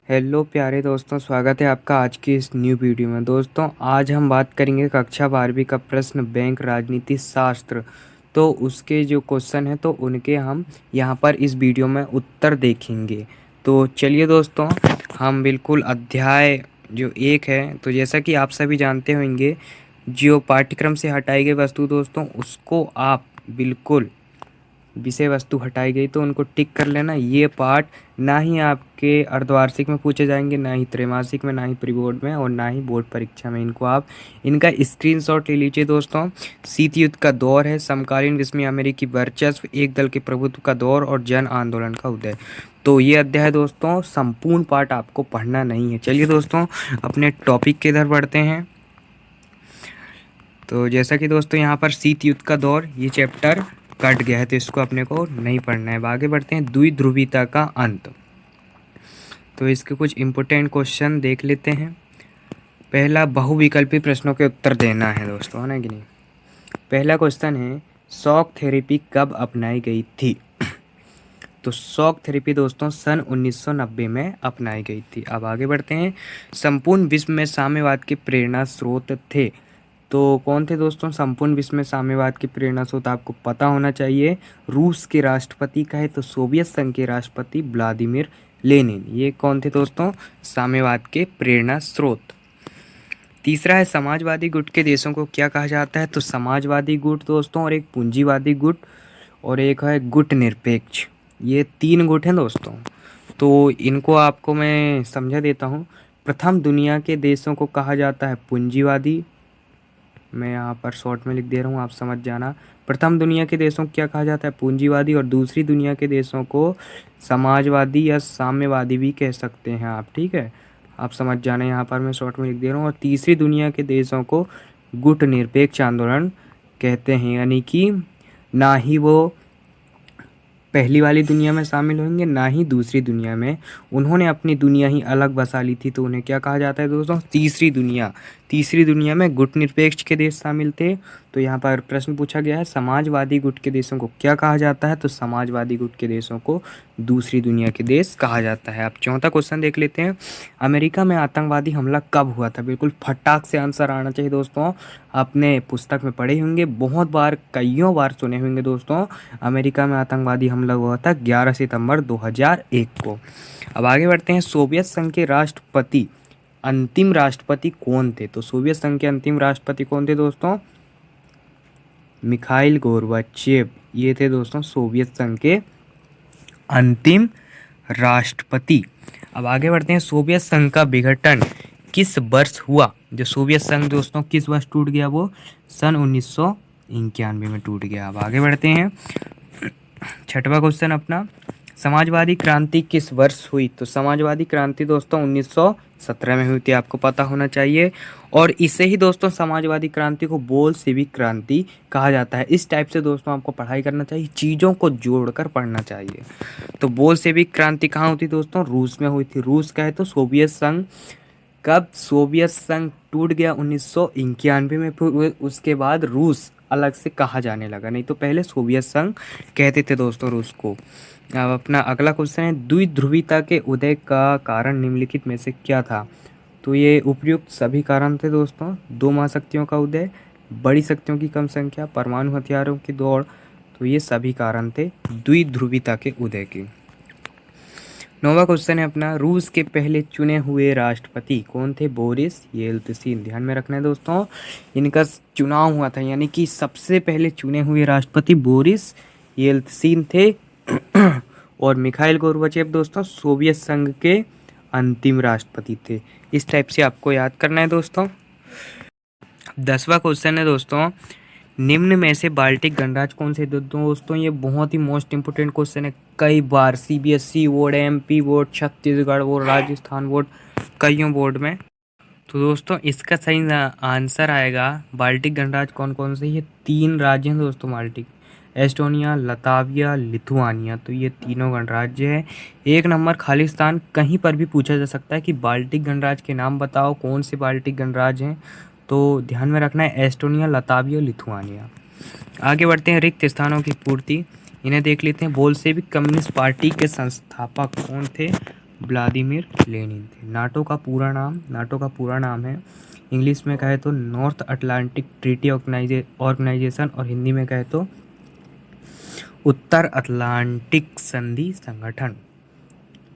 Hello प्यारे दोस्तों, स्वागत है आपका आज की इस न्यू वीडियो में। दोस्तों आज हम बात करेंगे कक्षा 12वीं का प्रश्न बैंक राजनीति शास्त्र। तो उसके जो क्वेश्चन हैं तो उनके हम यहाँ पर इस वीडियो में उत्तर देखेंगे। तो चलिए दोस्तों, हम बिल्कुल अध्याय जो 1 है, तो जैसा कि आप सभी जानते होंगे, जो पाठ्यक्रम से हटाई गई वस्तु दोस्तों उसको आप बिल्कुल विषय वस्तु हटाई गई तो उनको टिक कर लेना। ये पाठ ना ही आपके अर्धवार्षिक में पूछे जाएंगे, ना ही त्रैमासिक में, ना ही प्री बोर्ड में और ना ही बोर्ड परीक्षा में। इनको आप इनका स्क्रीनशॉट ले लीजिए दोस्तों। शीत युद्ध का दौर है, समकालीन विश्व में अमेरिकी वर्चस्व, एक दल के प्रभुत्व का दौर और जन आंदोलन का उदय। तो ये अध्याय दोस्तों संपूर्ण पाठ आपको पढ़ना नहीं है। चलिए दोस्तों अपने टॉपिक के इधर बढ़ते हैं। तो जैसा कि दोस्तों यहाँ पर शीत युद्ध का दौर ये चैप्टर कट गया है तो इसको अपने को नहीं पढ़ना है। आगे बढ़ते हैं, द्विध्रुवीता का अंत। तो इसके कुछ इम्पोर्टेंट क्वेश्चन देख लेते हैं। पहला, बहुविकल्पी प्रश्नों के उत्तर देना है दोस्तों, है ना कि नहीं। पहला क्वेश्चन है, शॉक थेरेपी कब अपनाई गई थी। तो शॉक थेरेपी दोस्तों सन 1990 में अपनाई गई थी। अब आगे बढ़ते हैं, संपूर्ण विश्व में साम्यवाद के प्रेरणा स्रोत थे। तो कौन थे दोस्तों संपूर्ण विश्व में साम्यवाद की प्रेरणा स्रोत, आपको पता होना चाहिए। रूस के राष्ट्रपति कहे तो सोवियत संघ के राष्ट्रपति व्लादिमीर लेनिन। ये कौन थे दोस्तों साम्यवाद के प्रेरणा स्रोत। तीसरा है, समाजवादी गुट के देशों को क्या कहा जाता है। तो समाजवादी गुट दोस्तों, और एक पूंजीवादी गुट, और एक है गुट निरपेक्ष। ये 3 गुट हैं दोस्तों। तो इनको आपको मैं समझा देता हूँ। प्रथम दुनिया के देशों को कहा जाता है पूंजीवादी। मैं यहाँ पर शॉर्ट में लिख दे रहा हूँ, आप समझ जाना। प्रथम दुनिया के देशों को क्या कहा जाता है, पूंजीवादी। और दूसरी दुनिया के देशों को समाजवादी या साम्यवादी भी कह सकते हैं आप, ठीक है। आप समझ जाना, यहाँ पर मैं शॉर्ट में लिख दे रहा हूँ। और तीसरी दुनिया के देशों को गुट निरपेक्ष आंदोलन कहते हैं, यानी कि ना ही वो पहली वाली दुनिया में शामिल होंगे ना ही दूसरी दुनिया में। उन्होंने अपनी दुनिया ही अलग बसा ली थी, तो उन्हें क्या कहा जाता है दोस्तों, तीसरी दुनिया। तीसरी दुनिया में गुट निरपेक्ष के देश शामिल थे। तो यहाँ पर प्रश्न पूछा गया है, समाजवादी गुट के देशों को क्या कहा जाता है। तो समाजवादी गुट के देशों को दूसरी दुनिया के देश कहा जाता है। अब चौथा क्वेश्चन देख लेते हैं, अमेरिका में आतंकवादी हमला कब हुआ था। बिल्कुल फटाक से आंसर आना चाहिए दोस्तों। आपने पुस्तक में पढ़े होंगे, बहुत बार, कईयों बार सुने होंगे दोस्तों। अमेरिका में आतंकवादी हमला हुआ था 11 सितंबर 2001 को। अब आगे बढ़ते हैं, सोवियत संघ के राष्ट्रपति, अंतिम राष्ट्रपति कौन थे। तो सोवियत संघ के अंतिम राष्ट्रपति कौन थे दोस्तों, मिखाइल गोर्बाचेव। ये थे दोस्तों सोवियत संघ के अंतिम राष्ट्रपति। अब आगे बढ़ते हैं, सोवियत संघ का विघटन किस वर्ष हुआ। जो सोवियत संघ दोस्तों किस वर्ष टूट गया, वो सन 1991 में टूट गया। अब आगे बढ़ते हैं, छठवां क्वेश्चन अपना, समाजवादी क्रांति किस वर्ष हुई। तो समाजवादी क्रांति दोस्तों 1917 में हुई थी, आपको पता होना चाहिए। और इसे ही दोस्तों समाजवादी क्रांति को बोल्शेविक क्रांति कहा जाता है। इस टाइप से दोस्तों आपको पढ़ाई करना चाहिए, चीज़ों को जोड़कर पढ़ना चाहिए। तो बोल्शेविक क्रांति कहाँ हुई थी दोस्तों, रूस में हुई थी। रूस का है तो सोवियत संघ, कब सोवियत संघ टूट गया 1991 में, फिर उसके बाद रूस अलग से कहा जाने लगा, नहीं तो पहले सोवियत संघ कहते थे दोस्तों रूस को। अब अपना अगला क्वेश्चन है, द्विध्रुवीता के उदय का कारण निम्नलिखित में से क्या था। तो ये उपयुक्त सभी कारण थे दोस्तों, 2 महाशक्तियों का उदय, बड़ी शक्तियों की कम संख्या, परमाणु हथियारों की दौड़। तो ये सभी कारण थे द्विध्रुवीता के उदय के। 9वां क्वेश्चन है अपना, रूस के पहले चुने हुए राष्ट्रपति कौन थे। Boris Yeltsin. ध्यान में रखना है दोस्तों, इनका चुनाव हुआ था, यानी कि सबसे पहले चुने हुए राष्ट्रपति बोरिस येल्त्सिन थे। और मिखाइल गोर्बाचेव दोस्तों सोवियत संघ के अंतिम राष्ट्रपति थे। इस टाइप से आपको याद करना है दोस्तों। 10वां क्वेश्चन है दोस्तों, निम्न में से बाल्टिक गणराज्य कौन से। दोस्तों ये बहुत ही मोस्ट इंपोर्टेंट क्वेश्चन है, कई बार CBSE board, MP board, Chhattisgarh board, Rajasthan board, कईयों बोर्ड में। तो दोस्तों इसका सही आंसर आएगा, बाल्टिक गणराज्य कौन कौन से, ये 3 राज्य हैं दोस्तों बाल्टिक, एस्टोनिया, लताविया, लिथुआनिया। तो ये तीनों गणराज्य है। 1 नंबर खालिस्तान, कहीं पर भी पूछा जा सकता है कि बाल्टिक गणराज्य के नाम बताओ, कौन से बाल्टिक गणराज्य हैं। तो ध्यान में रखना है एस्टोनिया, लताविया, लिथुआनिया। आगे बढ़ते हैं, रिक्त स्थानों की पूर्ति, इन्हें देख लेते हैं। बोल्शेविक कम्युनिस्ट पार्टी के संस्थापक कौन थे। व्लादिमीर लेनिन थे। नाटो का पूरा नाम है, इंग्लिश में कहे तो नॉर्थ अटलांटिक ट्रीटी ऑर्गेनाइजेशन, और हिंदी में कहे तो उत्तर अटलांटिक संधि संगठन।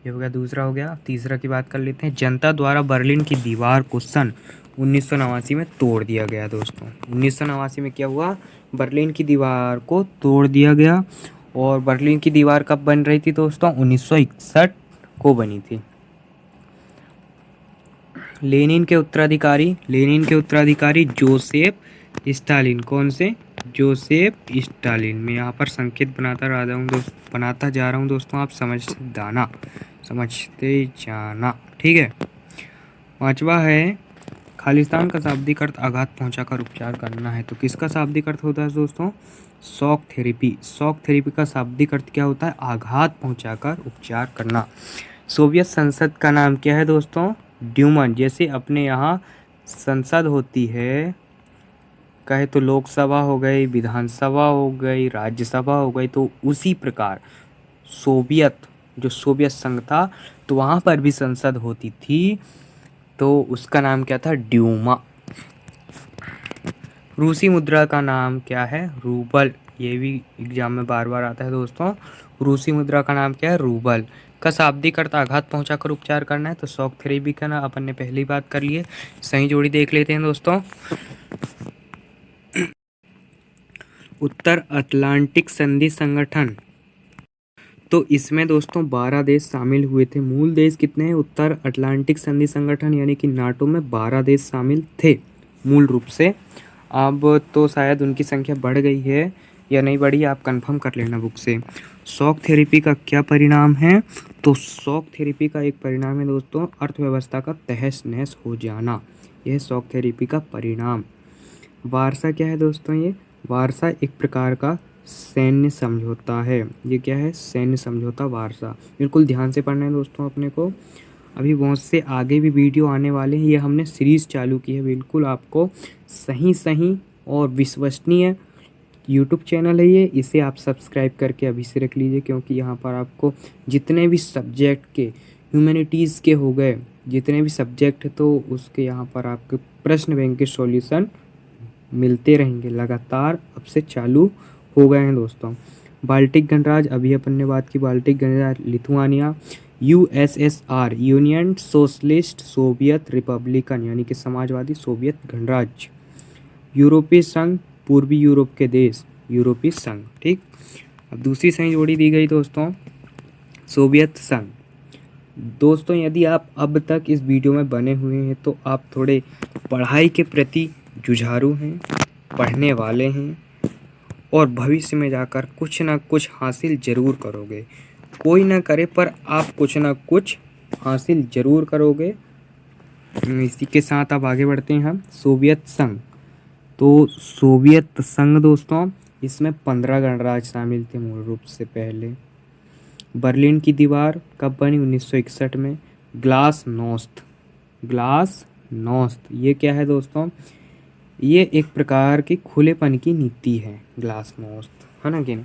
ये हो गया दूसरा। हो गया तीसरा की बात कर लेते हैं। जनता द्वारा बर्लिन की दीवार को सन 1989 में तोड़ दिया गया दोस्तों। 1989 में क्या हुआ? बर्लिन की दीवार को तोड़ दिया गया। और बर्लिन की दीवार कब बन रही थी दोस्तों? 1961 को बनी थी। लेनिन के उत्तराधिकारी जोसेफ स्टालिन। कौन से? Joseph Stalin. मैं यहाँ पर संकेत बनाता जा रहा हूँ दोस्तों, आप समझते जाना, ठीक है। पांचवा है, खालिस्तान का शाब्दिक अर्थ आघात पहुंचाकर उपचार करना है। तो किसका शाब्दिक अर्थ होता है दोस्तों? Shock therapy. शॉक थेरेपी का शाब्दिक अर्थ क्या होता है? आघात पहुंचाकर उपचार करना। सोवियत संसद का नाम क्या है दोस्तों? ड्यूमन। जैसे अपने यहाँ संसद होती है, कहे तो लोकसभा हो गई, विधानसभा हो गई, राज्यसभा हो गई, तो उसी प्रकार जो सोवियत संघ था, तो वहाँ पर भी संसद होती थी, तो उसका नाम क्या था? ड्यूमा। रूसी मुद्रा का नाम क्या है? रूबल। ये भी एग्जाम में बार बार आता है दोस्तों। रूसी मुद्रा का नाम क्या है? रूबल। का शाब्दिक अर्थ आघात पहुंचाकर उपचार करना है, तो शॉक थेरेपी का ना अपन ने पहली बात कर लिए। सही जोड़ी देख लेते हैं दोस्तों। उत्तर अटलांटिक संधि संगठन, तो इसमें दोस्तों 12 देश शामिल हुए थे। मूल देश कितने हैं? उत्तर अटलांटिक संधि संगठन यानी कि नाटो में 12 देश शामिल थे मूल रूप से। अब तो शायद उनकी संख्या बढ़ गई है या नहीं बढ़ी, आप कंफर्म कर लेना बुक से। शॉक थेरेपी का क्या परिणाम है? तो शॉक थेरेपी का एक परिणाम है दोस्तों, अर्थव्यवस्था का तहस नहस हो जाना। यह शॉक थेरेपी का परिणाम। वारसा क्या है दोस्तों? ये वारसा एक प्रकार का सैन्य समझौता है। ये क्या है? सैन्य समझौता वारसा। बिल्कुल ध्यान से पढ़ना है दोस्तों अपने को। अभी बहुत से आगे भी वीडियो आने वाले हैं। ये हमने सीरीज़ चालू की है, बिल्कुल आपको सही और विश्वसनीय यूट्यूब चैनल है ये। इसे आप सब्सक्राइब करके अभी से रख लीजिए, क्योंकि यहाँ पर आपको जितने भी सब्जेक्ट के, ह्यूमैनिटीज़ के हो गए, जितने भी सब्जेक्ट, तो उसके यहाँ पर आपके प्रश्न बैंक के सॉल्यूशन मिलते रहेंगे लगातार। अब से चालू हो गए हैं दोस्तों। बाल्टिक गणराज्य, अभी अपन ने बात की बाल्टिक गणराज्य, Lithuania. USSR, union socialist Soviet Republican यानी कि समाजवादी सोवियत गणराज्य। यूरोपीय संघ, पूर्वी यूरोप के देश, यूरोपीय संघ, ठीक। अब दूसरी सही जोड़ी दी गई दोस्तों, सोवियत संघ। दोस्तों यदि आप अब तक इस वीडियो में बने हुए हैं तो आप थोड़े पढ़ाई के प्रति जुझारू हैं, पढ़ने वाले हैं, और भविष्य में जाकर कुछ ना कुछ हासिल जरूर करोगे। कोई ना करे पर आप कुछ ना कुछ हासिल जरूर करोगे। इसी के साथ अब आगे बढ़ते हैं हम। सोवियत संघ, तो सोवियत संघ दोस्तों, इसमें 15 गणराज्य शामिल थे मूल रूप से। पहले बर्लिन की दीवार कब बनी? 1961 में। ग्लासनोस्ट, ये क्या है दोस्तों? ये एक प्रकार की खुलेपन की नीति है, ग्लासनोस्ट, है ना कि नहीं?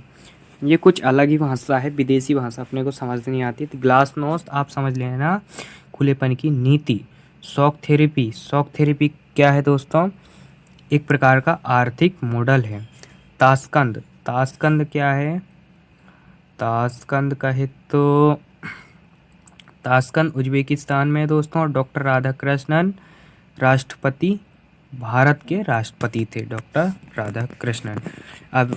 ये कुछ अलग ही भाषा है, विदेशी भाषा, अपने को समझ नहीं आती, तो ग्लासनोस्ट आप समझ लेना, खुलेपन की नीति। शॉक थेरेपी क्या है दोस्तों? एक प्रकार का आर्थिक मॉडल है। ताशकंद क्या है? ताशकंद कहे तो ताशकंद उज्बेकिस्तान में दोस्तों। डॉक्टर राधाकृष्णन राष्ट्रपति, भारत के राष्ट्रपति थे डॉक्टर राधाकृष्णन। अब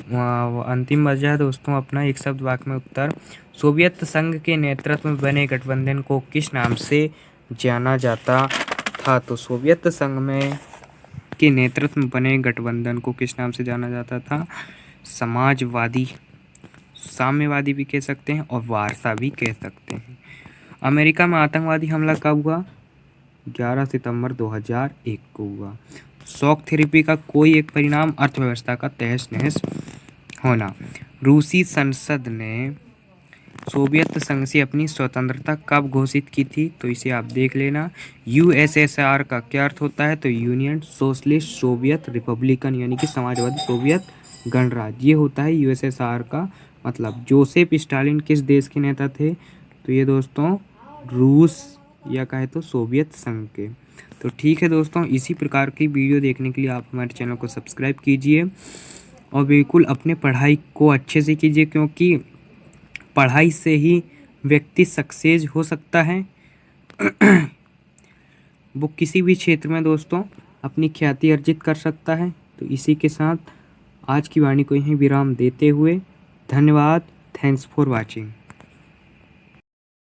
अंतिम बचा है दोस्तों अपना एक शब्द वाक्य में उत्तर। सोवियत संघ के नेतृत्व में बने गठबंधन को किस नाम से जाना जाता था? तो सोवियत संघ में के नेतृत्व में बने गठबंधन को किस नाम से जाना जाता था? समाजवादी, साम्यवादी भी कह सकते हैं, और वारसा भी कह सकते हैं। अमेरिका में आतंकवादी हमला कब हुआ? 11 सितंबर 2001 को हुआ। शॉक थेरेपी का कोई एक परिणाम, अर्थव्यवस्था का तहस नहस होना। रूसी संसद ने सोवियत संघ से अपनी स्वतंत्रता कब घोषित की थी? तो इसे आप देख लेना। यूएसएसआर का क्या अर्थ होता है? तो यूनियन सोशलिस्ट सोवियत रिपब्लिकन यानी कि समाजवादी सोवियत गणराज्य, ये होता है यूएसएसआर का मतलब। जोसेफ स्टालिन किस देश के नेता थे? तो ये दोस्तों रूस या कहे तो सोवियत संघ के। तो ठीक है दोस्तों, इसी प्रकार की वीडियो देखने के लिए आप हमारे चैनल को सब्सक्राइब कीजिए और बिल्कुल अपने पढ़ाई को अच्छे से कीजिए, क्योंकि पढ़ाई से ही व्यक्ति सक्सेस हो सकता है। वो किसी भी क्षेत्र में दोस्तों अपनी ख्याति अर्जित कर सकता है। तो इसी के साथ आज की वाणी को यहीं विराम देते हुए धन्यवाद। Thanks for watching.